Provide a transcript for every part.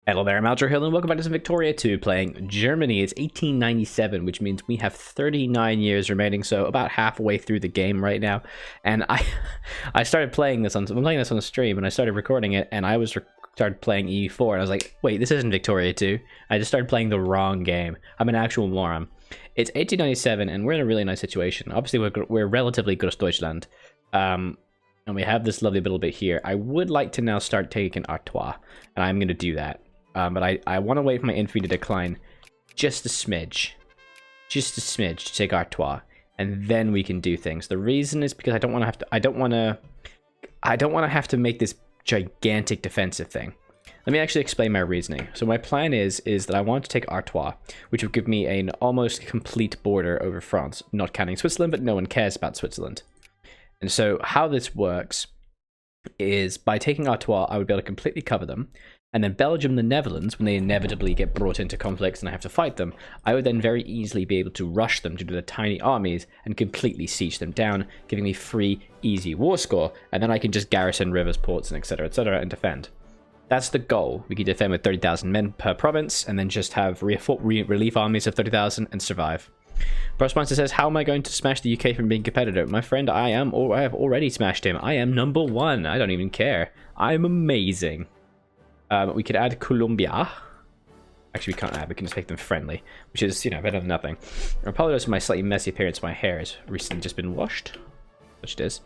Hello there, I'm Aldrahill, and welcome back to some Victoria 2, playing Germany. It's 1897, which means we have 39 years remaining, so about halfway through the game right now. And I started playing this on, I'm playing this on the stream, and I started recording it, and I started playing E4, and I was like, wait, this isn't Victoria 2. I just started playing the wrong game. I'm an actual moron. It's 1897, and we're in a really nice situation. Obviously, we're relatively Grossdeutschland, and we have this lovely little bit here. I would like to now start taking Artois, and I'm going to do that. But I want to wait for my infantry to decline just a smidge to take Artois, and then we can do things. The reason is because I don't want to have to make this gigantic defensive thing. Let me actually explain my reasoning. So my plan is that I want to take Artois, which would give me an almost complete border over France, not counting Switzerland, but no one cares about Switzerland. And so how this works is by taking Artois, I would be able to completely cover them. And then Belgium and the Netherlands, when they inevitably get brought into conflicts and I have to fight them, I would then very easily be able to rush them due to the tiny armies and completely siege them down, giving me free, easy war score, and then I can just garrison rivers, ports, and etc., and defend. That's the goal. We can defend with 30,000 men per province, and then just have relief armies of 30,000 and survive. Correspondent says, how am I going to smash the UK from being competitive? My friend, I have already smashed him. I am #1. I don't even care. I'm amazing. We could add Colombia. Actually, we can't add. We can just make them friendly, which is, you know, better than nothing. I apologize for my slightly messy appearance. My hair has recently just been washed, which it is.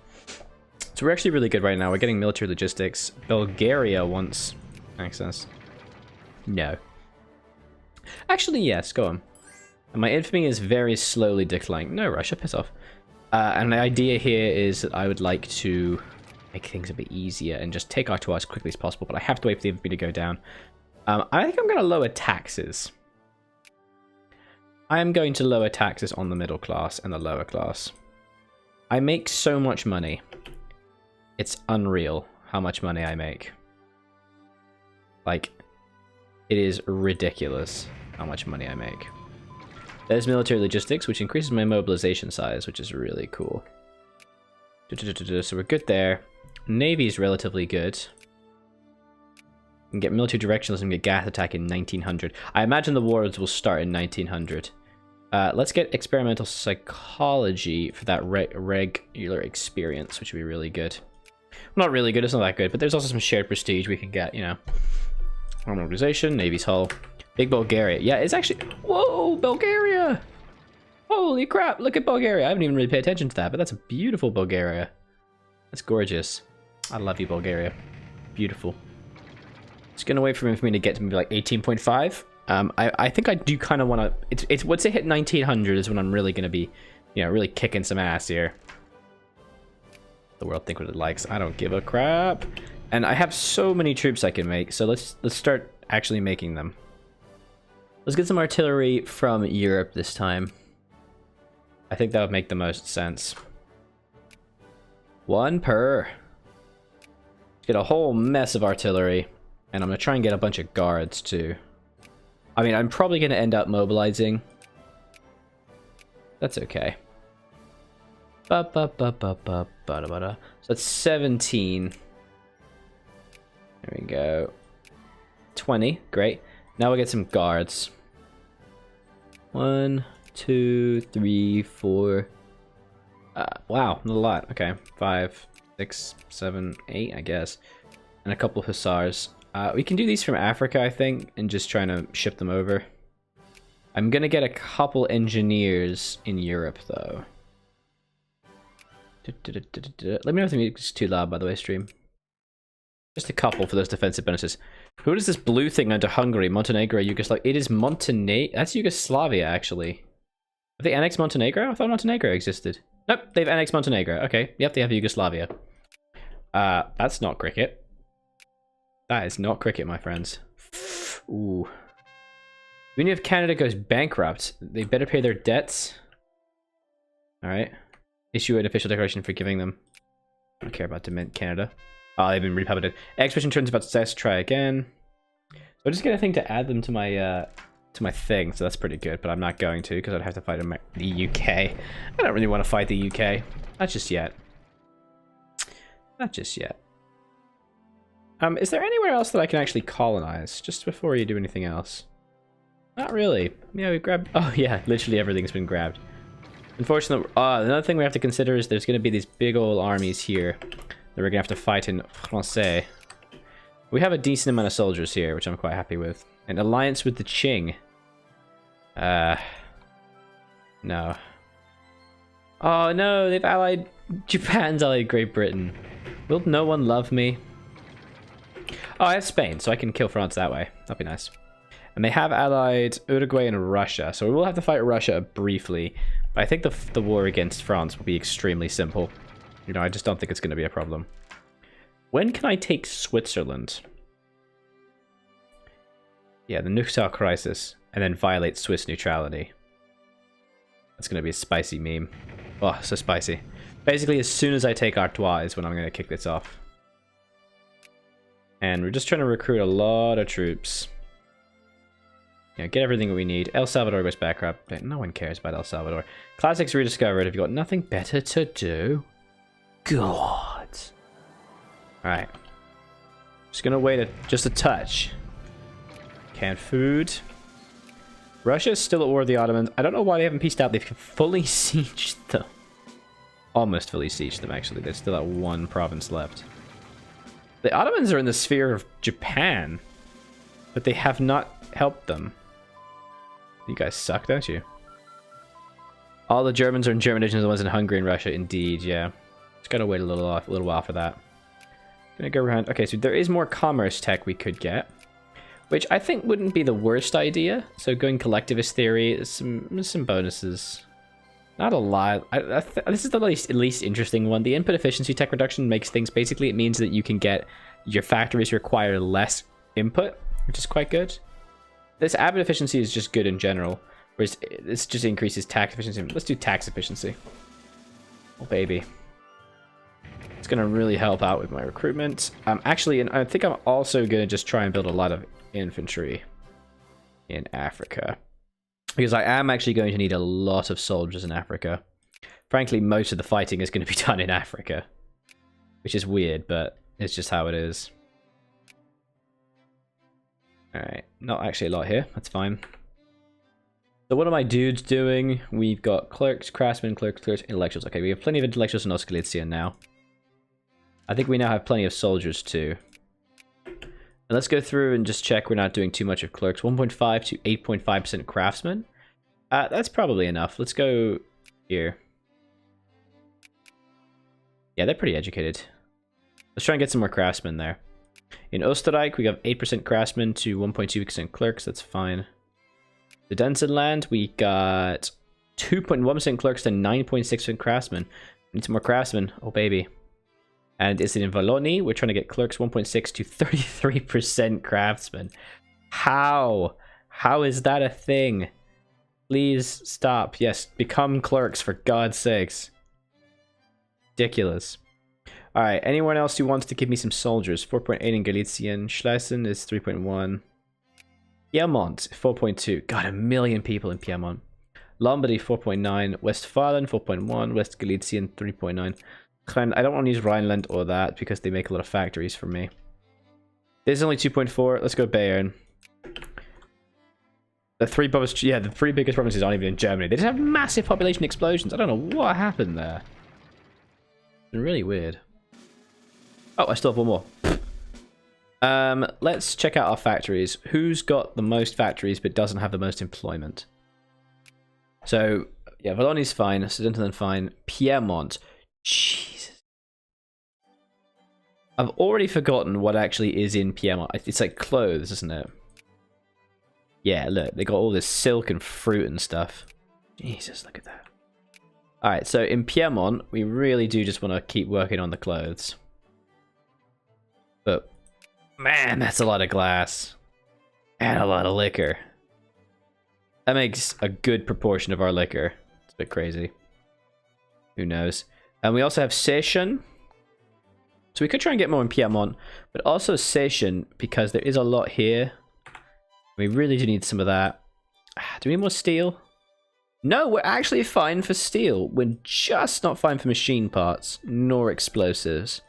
So we're actually really good right now. We're getting military logistics. Bulgaria wants access. No. Actually, yes. Go on. And my infamy is very slowly declining. No, Russia, piss off. And the idea here is that I would like to make things a bit easier and just take Artois as quickly as possible, but I have to wait for the infantry to go down. I think I'm going to lower taxes. I am going to lower taxes on the middle class and the lower class. I make so much money. It's unreal how much money I make. Like, it is ridiculous how much money I make. There's military logistics, which increases my mobilization size, which is really cool. So we're good there. Navy is relatively good. We can get military directionalism and get gas attack in 1900. I imagine the wars will start in 1900. Let's get experimental psychology for that regular experience, which would be really good. Well, not really good, it's not that good, but there's also some shared prestige we can get, you know. Armed organization, Navy's hull. Big Bulgaria. Yeah, it's actually... Whoa, Bulgaria! Holy crap, look at Bulgaria. I haven't even really paid attention to that, but that's a beautiful Bulgaria. That's gorgeous. I love you, Bulgaria. Beautiful. Just gonna wait for me to get to maybe like 18.5. I think I do kind of want to... It's once it hit 1900 is when I'm really gonna be, you know, really kicking some ass here. The world think what it likes. I don't give a crap. And I have so many troops I can make, so let's start actually making them. Let's get some artillery from Europe this time. I think that would make the most sense. 1 per. Let's get a whole mess of artillery. And I'm going to try and get a bunch of guards too. I mean, I'm probably going to end up mobilizing. That's okay. So that's 17. There we go. 20. Great. Now we'll get some guards. 1, 2, 3, 4. Wow, not a lot. Okay, 5, 6, 7, 8, I guess. And a couple of hussars. We can do these from Africa, I think, and just trying to ship them over. I'm gonna get a couple engineers in Europe, though. Let me know if the music's too loud, by the way, stream. Just a couple for those defensive bonuses. Who is this blue thing under Hungary? Montenegro, Yugoslavia. It is Montenegro. That's Yugoslavia, actually. Have they annexed Montenegro? I thought Montenegro existed. Nope, they've annexed Montenegro. Okay, yep, they have Yugoslavia. That's not cricket. That is not cricket, my friends. Ooh. Even if Canada goes bankrupt, they better pay their debts. Alright. Issue an official declaration forgiving them. I don't care about Canada. Oh, they've been republished. Expedition turns about success. Try again. So I just get a thing to add them to my thing, so that's pretty good. But I'm not going to because I'd have to fight the UK. I don't really want to fight the UK. Not just yet. Not just yet. Is there anywhere else that I can actually colonize, just before you do anything else? Not really. Yeah, we grabbed... Oh, yeah, literally everything's been grabbed. Unfortunately, another thing we have to consider is there's going to be these big old armies here that we're going to have to fight in Francais. We have a decent amount of soldiers here, which I'm quite happy with. An alliance with the Qing. No. Oh, no, they've allied... Japan's allied Great Britain. Will no one love me? Oh, I have Spain, so I can kill France that way. That'd be nice. And they have allied Uruguay and Russia, so we will have to fight Russia briefly. But I think the war against France will be extremely simple. You know, I just don't think it's going to be a problem. When can I take Switzerland? Yeah, the Nuchtau crisis, and then violate Swiss neutrality. That's going to be a spicy meme. Oh, so spicy. Basically, as soon as I take Artois is when I'm going to kick this off. And we're just trying to recruit a lot of troops. Yeah, get everything that we need. El Salvador goes bankrupt. No one cares about El Salvador. Classics rediscovered. Have you got nothing better to do? God. Alright. Just gonna wait just a touch. Canned food. Russia's still at war with the Ottomans. I don't know why they haven't pieced out. They've fully sieged them. Almost fully sieged them, actually. There's still that one province left. The Ottomans are in the sphere of Japan, but they have not helped them. You guys suck, don't you? All the Germans are in German editions, the ones in Hungary and Russia. Indeed, yeah. Just gotta wait a little while for that. Gonna go around. Okay, so there is more commerce tech we could get, which I think wouldn't be the worst idea. So going collectivist theory, some bonuses. Not a lot. This is the least interesting one. The input efficiency tech reduction makes things, basically it means that you can get your factories require less input, which is quite good. This abbot efficiency is just good in general, whereas this just increases tax efficiency. Let's do tax efficiency. Oh baby. It's gonna really help out with my recruitment. Actually, and I think I'm also gonna just try and build a lot of infantry in Africa. Because I am actually going to need a lot of soldiers in Africa. Frankly, most of the fighting is going to be done in Africa. Which is weird, but it's just how it is. Alright, not actually a lot here. That's fine. So what are my dudes doing? We've got clerks, craftsmen, clerks, intellectuals. Okay, we have plenty of intellectuals in Ostgalicia now. I think we now have plenty of soldiers too. And let's go through and just check we're not doing too much of clerks. 1.5 to 8.5% craftsmen. That's probably enough. Let's go here. Yeah, they're pretty educated. Let's try and get some more craftsmen there. In Österreich, we have 8% craftsmen to 1.2% clerks. That's fine. The Densenland, we got 2.1% clerks to 9.6% craftsmen. We need some more craftsmen. Oh, baby. And is it in Wallonie? We're trying to get clerks 1.6 to 33% craftsmen. How? How is that a thing? Please stop. Yes, become clerks for God's sakes. Ridiculous. Alright, anyone else who wants to give me some soldiers? 4.8 in Galician. Schlesien is 3.1. Piedmont, 4.2. God, 1 million people in Piedmont. Lombardy, 4.9. Westphalen, 4.1. West Galician, 3.9. I don't want to use Rhineland or that because they make a lot of factories for me. This is only 2.4. Let's go Bayern. The three biggest provinces aren't even in Germany. They just have massive population explosions. I don't know what happened there. It's really weird. Oh, I still have one more. Let's check out our factories. Who's got the most factories but doesn't have the most employment? So, yeah, Wallonie's fine. Sudetenland fine. Piedmont. Jesus. I've already forgotten what actually is in Piedmont. It's like clothes, isn't it? Yeah, look, they got all this silk and fruit and stuff. Jesus, look at that. Alright, so in Piedmont, we really do just want to keep working on the clothes. But, man, that's a lot of glass. And a lot of liquor. That makes a good proportion of our liquor. It's a bit crazy. Who knows? And we also have Session. So we could try and get more in Piedmont, but also Session, because there is a lot here. We really do need some of that. Do we need more steel? No, we're actually fine for steel. We're just not fine for machine parts, nor explosives.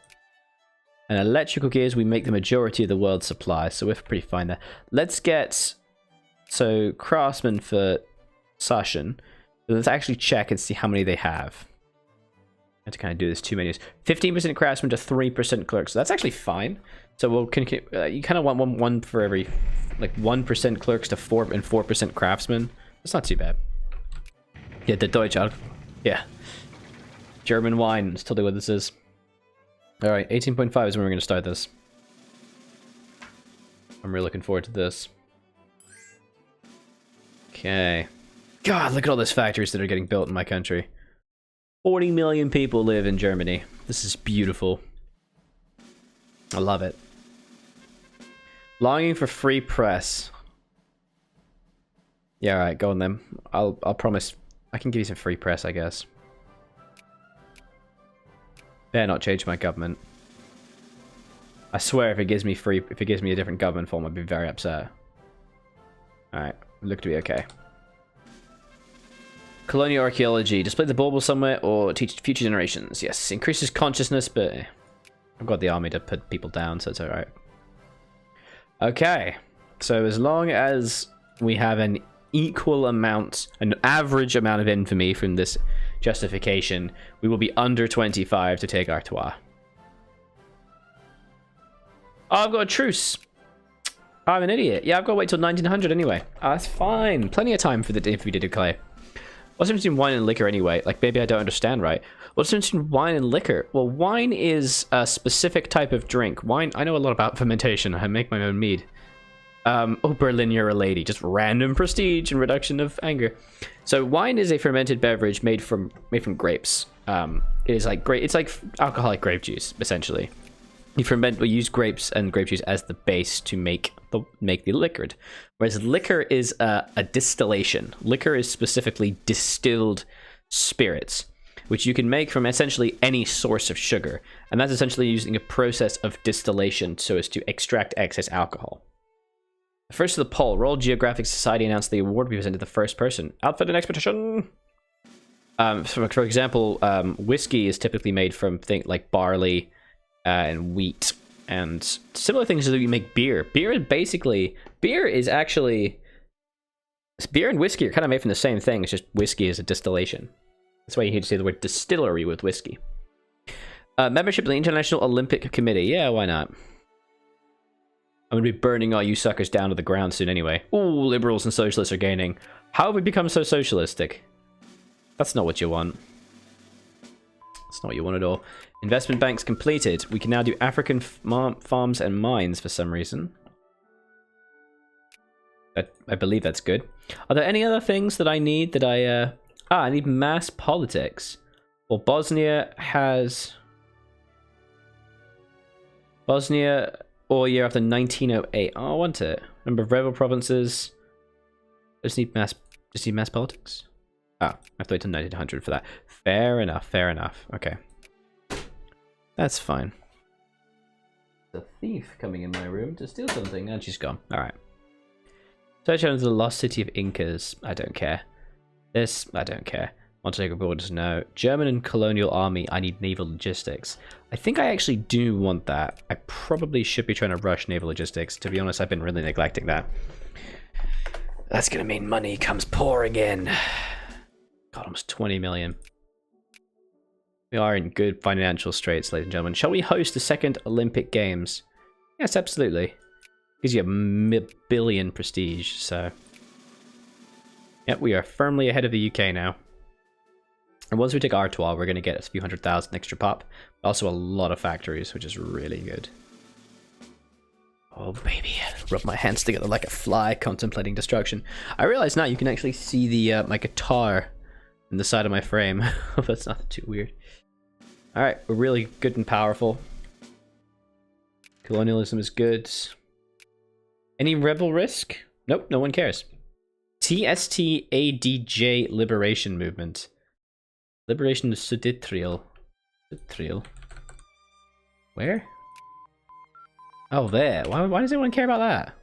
And electrical gears, we make the majority of the world's supply, so we're pretty fine there. Let's get... So, craftsmen for Sashan. Let's actually check and see how many they have. I have to kind of do this too many. 15% craftsmen to 3% clerks. So that's actually fine. So we'll you kind of want one for every, like 1% clerks to 4% craftsmen. That's not too bad. Yeah, the Deutsch. Yeah. German wine. Let's tell you what this is. All right, 18.5 is when we're going to start this. I'm really looking forward to this. Okay. God, look at all those factories that are getting built in my country. 40 million people live in Germany. This is beautiful. I love it. Longing for free press. Yeah, alright, go on then. I'll promise I can give you some free press, I guess. Better not change my government. I swear if it gives me a different government form, I'd be very upset. Alright, look to be okay. Colonial archaeology. Display the bauble somewhere or teach future generations. Yes, increases consciousness, but I've got the army to put people down, so it's alright. Okay, so as long as we have an equal amount, an average amount of infamy from this justification, we will be under 25 to take Artois. Oh, I've got a truce. I'm an idiot. Yeah, I've got to wait till 1900 anyway. Oh, that's fine. Plenty of time for the infamy to declare. What's the difference between wine and liquor anyway? Like, maybe I don't understand right. What's the difference between wine and liquor? Well, wine is a specific type of drink. Wine, I know a lot about fermentation. I make my own mead. Oh, Berlin, you're a lady. Just random prestige and reduction of anger. So wine is a fermented beverage made from grapes. It is like it's like alcoholic grape juice, essentially. We use grapes and grape juice as the base to make the liquid. Whereas liquor is a distillation. Liquor is specifically distilled spirits, which you can make from essentially any source of sugar. And that's essentially using a process of distillation so as to extract excess alcohol. First to the poll. Royal Geographic Society announced the award will be presented to the first person. Outfit and expedition! For example, whiskey is typically made from things like barley and wheat and similar things that you make beer. Beer and whiskey are kind of made from the same thing. It's just whiskey is a distillation. That's why you hear to say the word distillery with whiskey. Membership of the International Olympic Committee. Yeah, why not? I'm going to be burning all you suckers down to the ground soon anyway. Ooh, liberals and socialists are gaining. How have we become so socialistic? That's not what you want. That's not what you want at all. Investment banks completed. We can now do African farms and mines for some reason. I believe that's good. Are there any other things that I need that I need mass politics. Well, Bosnia all year after 1908. Oh, I want it. Number of rebel provinces. I just need mass politics. Ah, I have to wait till 1900 for that. Fair enough, fair enough. Okay. That's fine. The thief coming in my room to steal something, and she's gone. Alright. Search out the lost city of Incas. I don't care. This, I don't care. Montenegro borders, no. German and colonial army, I need naval logistics. I think I actually do want that. I probably should be trying to rush naval logistics. To be honest, I've been really neglecting that. That's gonna mean money comes pouring in. God, almost 20 million. We are in good financial straits, ladies and gentlemen. Shall we host the second Olympic Games? Yes, absolutely. Gives you a billion prestige, so... Yep, we are firmly ahead of the UK now. And once we take Artois, we're going to get a few 100,000 extra pop. Also a lot of factories, which is really good. Oh, baby. Rub my hands together like a fly contemplating destruction. I realize now you can actually see the my guitar in the side of my frame. Hope that's not too weird. Alright, we're really good and powerful. Colonialism is good. Any rebel risk? Nope, no one cares. TSTADJ Liberation Movement. Liberation of Suditriel. Suditriel. Where? Oh, there. Why does anyone care about that?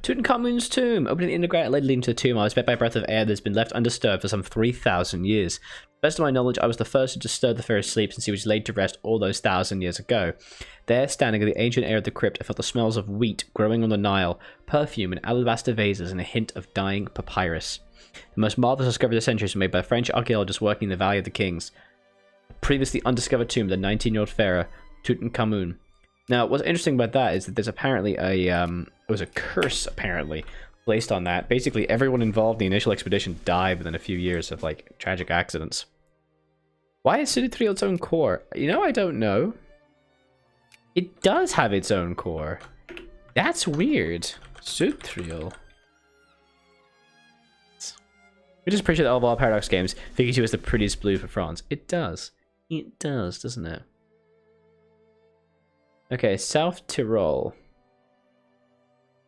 Tutankhamun's tomb. Opening the underground led leading to the tomb, I was met by a breath of air that's been left undisturbed for some 3,000 years. To the best of my knowledge, I was the first to disturb the pharaoh's sleep since he was laid to rest all those 1,000 years ago. There, standing in the ancient air of the crypt, I felt the smells of wheat growing on the Nile, perfume in alabaster vases, and a hint of dying papyrus. The most marvelous discovery of the centuries were made by French archaeologists working in the Valley of the Kings. A previously undiscovered tomb of the 19-year-old pharaoh, Tutankhamun. Now, what's interesting about that is that there's apparently it was a curse, apparently, placed on that. Basically, everyone involved in the initial expedition died within a few years of, like, tragic accidents. Why is Sudithriel its own core? You know, I don't know. It does have its own core. That's weird. Sudithriel. We just appreciate that all of our Paradox games figure you as the prettiest blue for France. It does. It does, doesn't it? Okay, South Tyrol.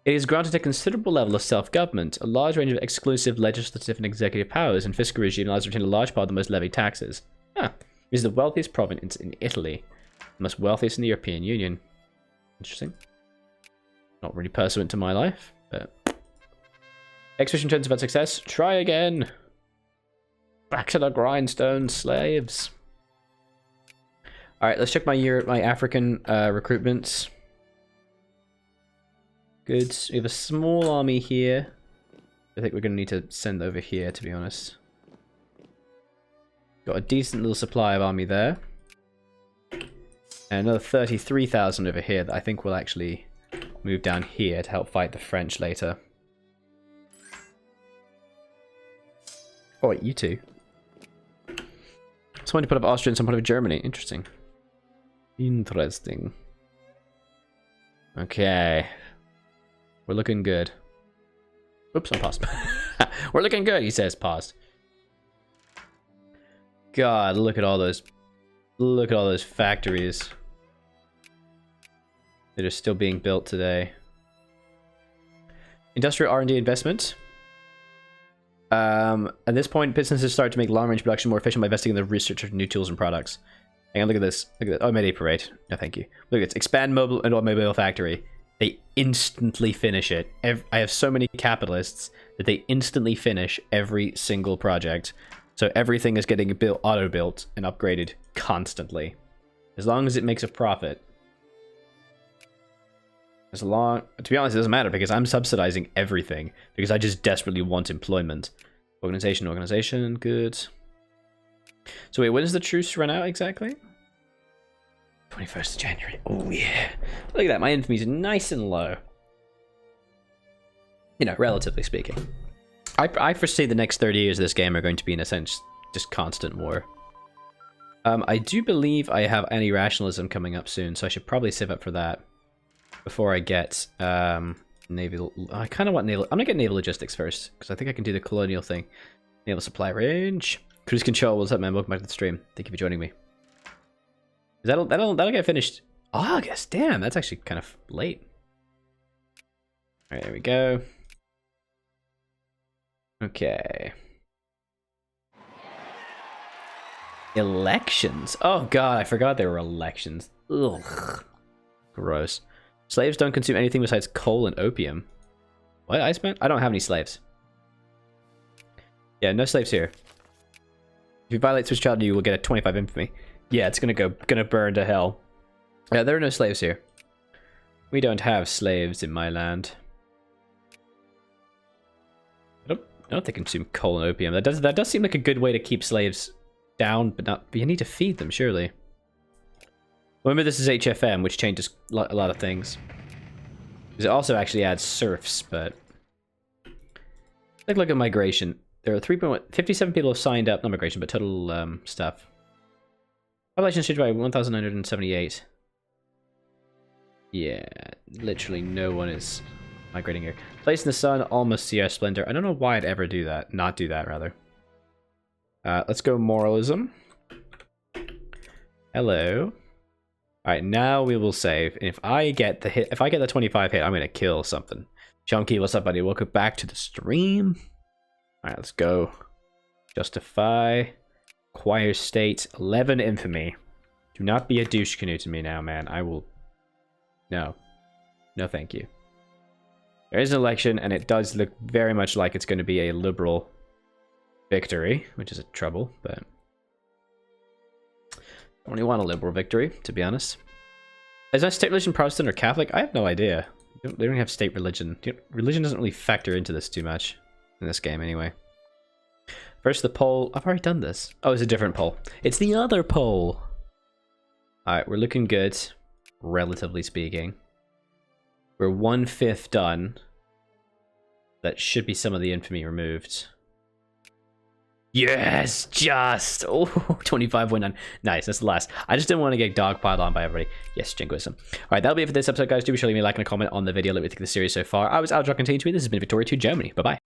It is granted a considerable level of self-government, a large range of exclusive legislative and executive powers, and fiscal regime allows it to retain a large part of the most levied taxes. It is the wealthiest province in Italy, the most wealthiest in the European Union. Interesting. Not really pursuant to my life, but... Expedition turns about success. Try again. Back to the grindstone, slaves. Alright, let's check my African recruitments. Good. We have a small army here. I think we're going to need to send over here, to be honest. Got a decent little supply of army there. And another 33,000 over here that I think will actually move down here to help fight the French later. Oh wait, you two. Someone to put up Austria and someone to put up Germany. Interesting. Interesting. Okay. We're looking good. Oops, I paused. We're looking good, he says, paused. God, look at all those. Look at all those factories that are still being built today. Industrial R&D investment. At this point, businesses start to make long-range production more efficient by investing in the research of new tools and products. Hang on, look at this. Look at that. Oh, I made a parade. No, thank you. Look at this. Expand mobile and automobile factory. They instantly finish it. I have so many capitalists that they instantly finish every single project. So everything is getting built, auto-built, and upgraded constantly. As long as it makes a profit. To be honest, it doesn't matter because I'm subsidizing everything because I just desperately want employment. Organization, good. So wait, when does the truce run out exactly? 21st of January. Oh yeah. Look at that, my infamy's nice and low. You know, relatively speaking. I foresee the next 30 years of this game are going to be, in a sense, just constant war. I do believe I have anti-rationalism coming up soon, so I should probably save up for that. Before I get naval... I kind of want naval... I'm going to get naval logistics first, because I think I can do the colonial thing. Naval supply range. Cruise control, what's up, man? Welcome back to the stream. Thank you for joining me. That'll get finished August. Damn, that's actually kind of late. Alright, there we go. Okay. Elections. Oh god, I forgot there were elections. Ugh. Gross. Slaves don't consume anything besides coal and opium. What, Iceman? I don't have any slaves. Yeah, no slaves here. If you violate Swiss child, you will get a 25 infamy. Yeah, it's gonna burn to hell. Yeah, there are no slaves here. We don't have slaves in my land. I don't think they consume coal and opium. That does seem like a good way to keep slaves down, but you need to feed them, surely. Remember, this is HFM, which changes a lot of things. Because it also actually adds serfs, but... Take a look at migration. There are 57 people have signed up, not migration, but total stuff. Population changed by 1,978. Yeah, literally no one is migrating here. Place in the sun, almost see our splendor. I don't know why I'd ever do that. Not do that, rather. Let's go moralism. Hello. Alright, now we will save. And if I get the hit, if I get the 25 hit, I'm gonna kill something. Chunky, what's up, buddy? Welcome back to the stream. Alright, let's go. Justify. Acquire state. 11 infamy. Do not be a douche canoe to me now, man. I will... No. No, thank you. There is an election, and it does look very much like it's going to be a liberal victory, which is a trouble, but I only want a liberal victory, to be honest. Is that state religion Protestant or Catholic? I have no idea. They don't have state religion. Religion doesn't really factor into this too much in this game, anyway. First, the poll. I've already done this. Oh, it's a different poll. It's the other poll. All right, we're looking good, relatively speaking. We're 1/5 done. That should be some of the infamy removed. Yes, just. Oh, 25.9. Nice, that's the last. I just didn't want to get dogpiled on by everybody. Yes, jingoism. All right, that'll be it for this episode, guys. Do be sure to leave me a like and a comment on the video. Let me think of the series so far. I was Aldrahill, continue to be. This has been Victoria 2 Germany. Bye-bye.